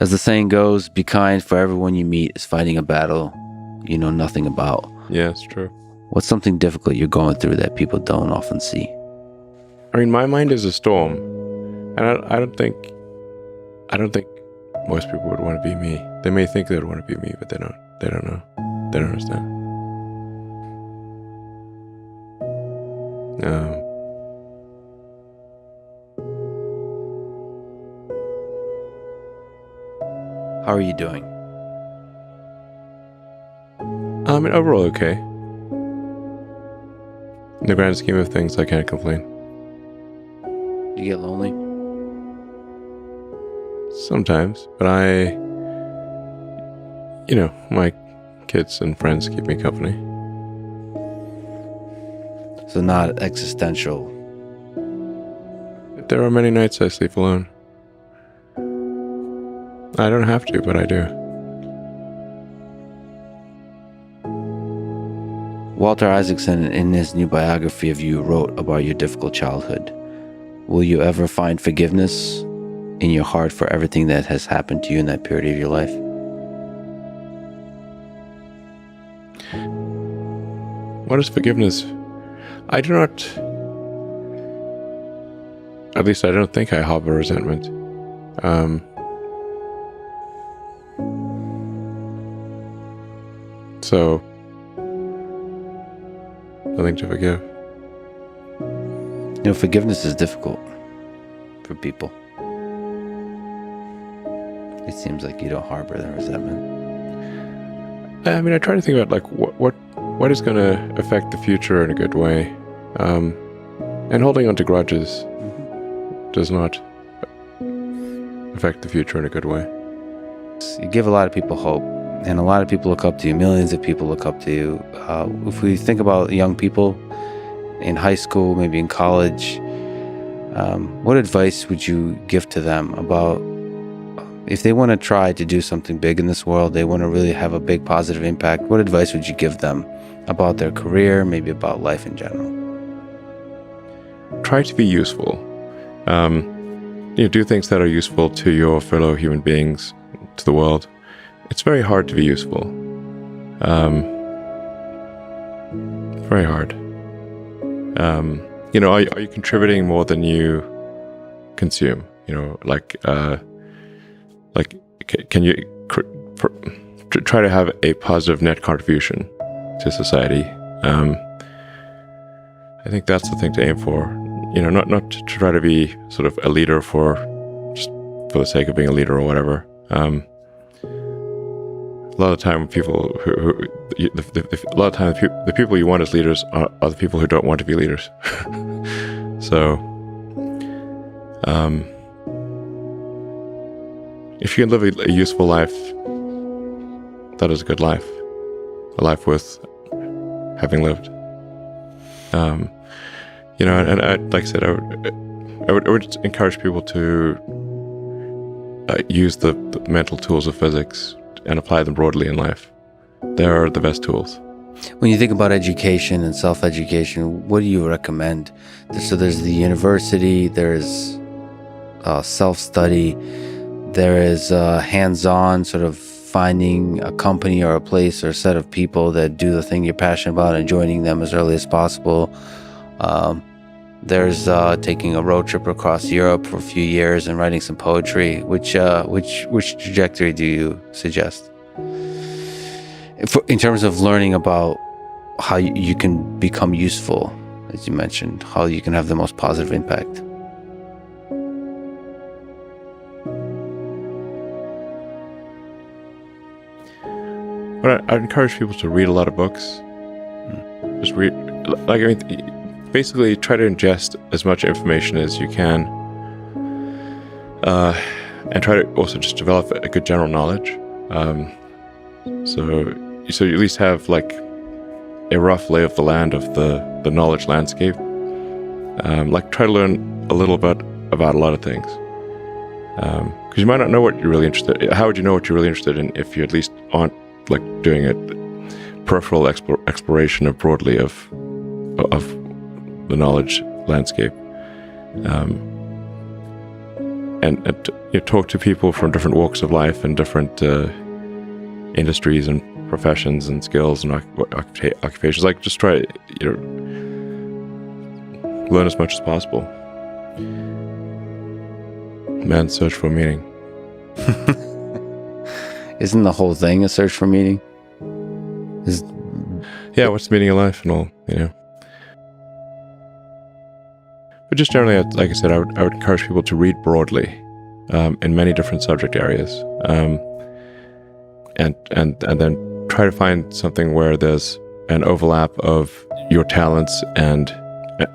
As the saying goes, be kind, for everyone you meet is fighting a battle you know nothing about. Yeah, it's true. What's something difficult you're going through that people don't often see? I mean, my mind is a storm, and I don't think most people would want to be me. They may think they would want to be me, but they don't know. They don't understand. How are you doing? I mean, overall, okay. In the grand scheme of things, I can't complain. Do you get lonely? Sometimes, but my kids and friends keep me company. So not existential. There are many nights I sleep alone. I don't have to, but I do. Walter Isaacson, in his new biography of you, wrote about your difficult childhood. Will you ever find forgiveness in your heart for everything that has happened to you in that period of your life? What is forgiveness? I do not, at least I don't think I harbor resentment. So, nothing to forgive. You know, forgiveness is difficult for people. It seems like you don't harbor the resentment. I mean, I try to think about like what is going to affect the future in a good way, and holding on to grudges does not affect the future in a good way. You give a lot of people hope, and a lot of people look up to you. Millions of people look up to you. If we think about young people in high school, maybe in college, what advice would you give to them about if they want to try to do something big in this world, they want to really have a big positive impact? What advice would you give them about their career, maybe about life in general? Try to be useful. Do things that are useful to your fellow human beings, to the world. It's very hard to be useful. Very hard. Are you contributing more than you consume? Can you try to have a positive net contribution to society? I think that's the thing to aim for. Not to try to be sort of a leader for the sake of being a leader or whatever. A lot of the time, the people you want as leaders are the people who don't want to be leaders. So, if you can live a useful life, that is a good life, a life worth having lived. And like I said, I would encourage people to use the mental tools of physics and apply them broadly in life. They are the best tools. When you think about education and self-education, what do you recommend? So there's the university, there's self-study, there is hands-on, sort of finding a company or a place or a set of people that do the thing you're passionate about and joining them as early as possible. There's taking a road trip across Europe for a few years and writing some poetry. Which trajectory do you suggest? In terms of learning about how you can become useful, as you mentioned, how you can have the most positive impact. But I'd encourage people to read a lot of books. Just read, basically try to ingest as much information as you can, and try to also just develop a good general knowledge. So you at least have like a rough lay of the land of the knowledge landscape. Try to learn a little bit about a lot of things. Because you might not know what you're really interested in. How would you know what you're really interested in if you at least aren't like doing a peripheral exploration of broadly of the knowledge landscape? talk to people from different walks of life and different industries and professions and skills and occupations. Like, just try learn as much as possible. Man's search for meaning. Isn't the whole thing a search for meaning? Yeah, what's the meaning of life and all, But just generally, like I said, I would encourage people to read broadly in many different subject areas, and then try to find something where there's an overlap of your talents and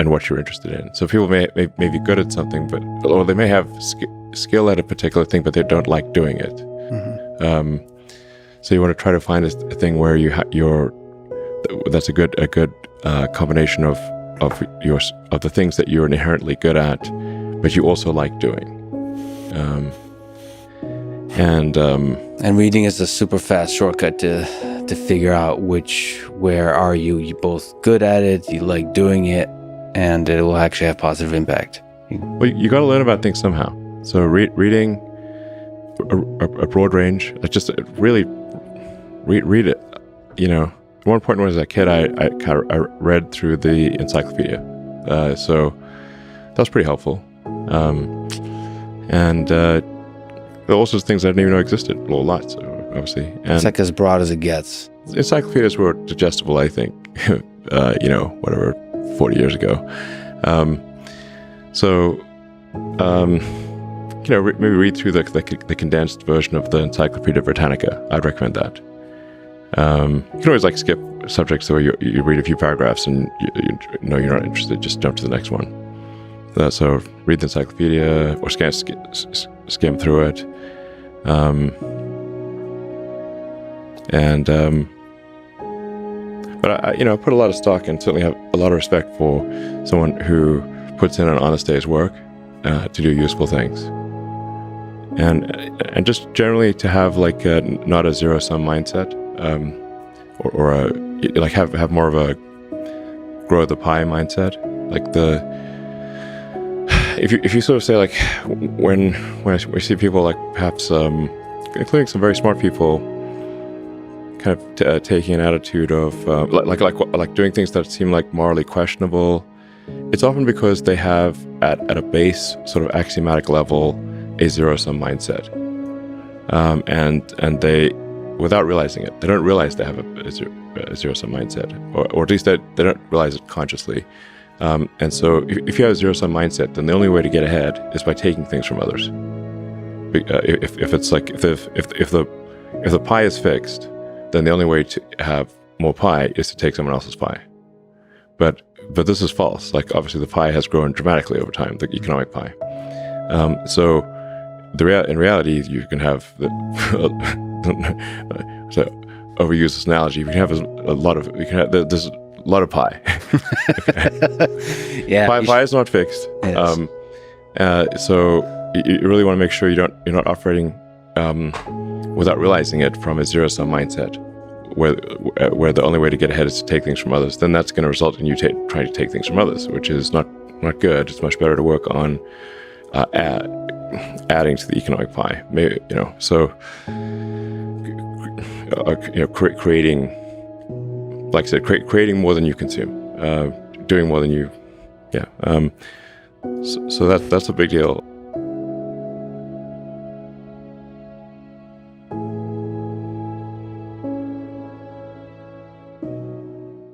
what you're interested in. So people may be good at something, or they may have skill at a particular thing, but they don't like doing it. Mm-hmm. So you want to try to find a thing where that's a good combination of the things that you're inherently good at, but you also like doing. And reading is a super fast shortcut to figure out where are you both good at it, you like doing it, and it will actually have positive impact. Well, you got to learn about things somehow. So reading a broad range, just really read it. At one point when I was a kid, I read through the encyclopedia, so that was pretty helpful. And there are all sorts of things I didn't even know existed. A lot, so obviously. And it's like as broad as it gets. Encyclopedias were digestible, I think. 40 years ago. Maybe read through the condensed version of the Encyclopedia Britannica. I'd recommend that. You can always skip subjects where you read a few paragraphs and you're not interested, just jump to the next one. So read the encyclopedia or skim through it. But I put a lot of stock and certainly have a lot of respect for someone who puts in an honest day's work to do useful things. And just generally to have not a zero-sum mindset, or have more of a grow the pie mindset. If you sort of say when I see people perhaps including some very smart people kind of taking an attitude of doing things that seem morally questionable, it's often because they have at a base sort of axiomatic level a zero-sum mindset, and they, without realizing it, they don't realize they have a zero-sum mindset, or at least they don't realize it consciously. And so if you have a zero-sum mindset, then the only way to get ahead is by taking things from others. If the pie is fixed, then the only way to have more pie is to take someone else's pie. But this is false. Obviously the pie has grown dramatically over time, the economic pie. So in reality, you can have to overuse this analogy, you can have there's a lot of pie. Yeah, pie is not fixed. Yes. So you really want to make sure you're not operating without realizing it from a zero-sum mindset, where the only way to get ahead is to take things from others. Then that's going to result in you trying to take things from others, which is not good. It's much better to work on adding to the economic pie. Maybe, creating, like I said, creating more than you consume, doing more than you, So that's a big deal.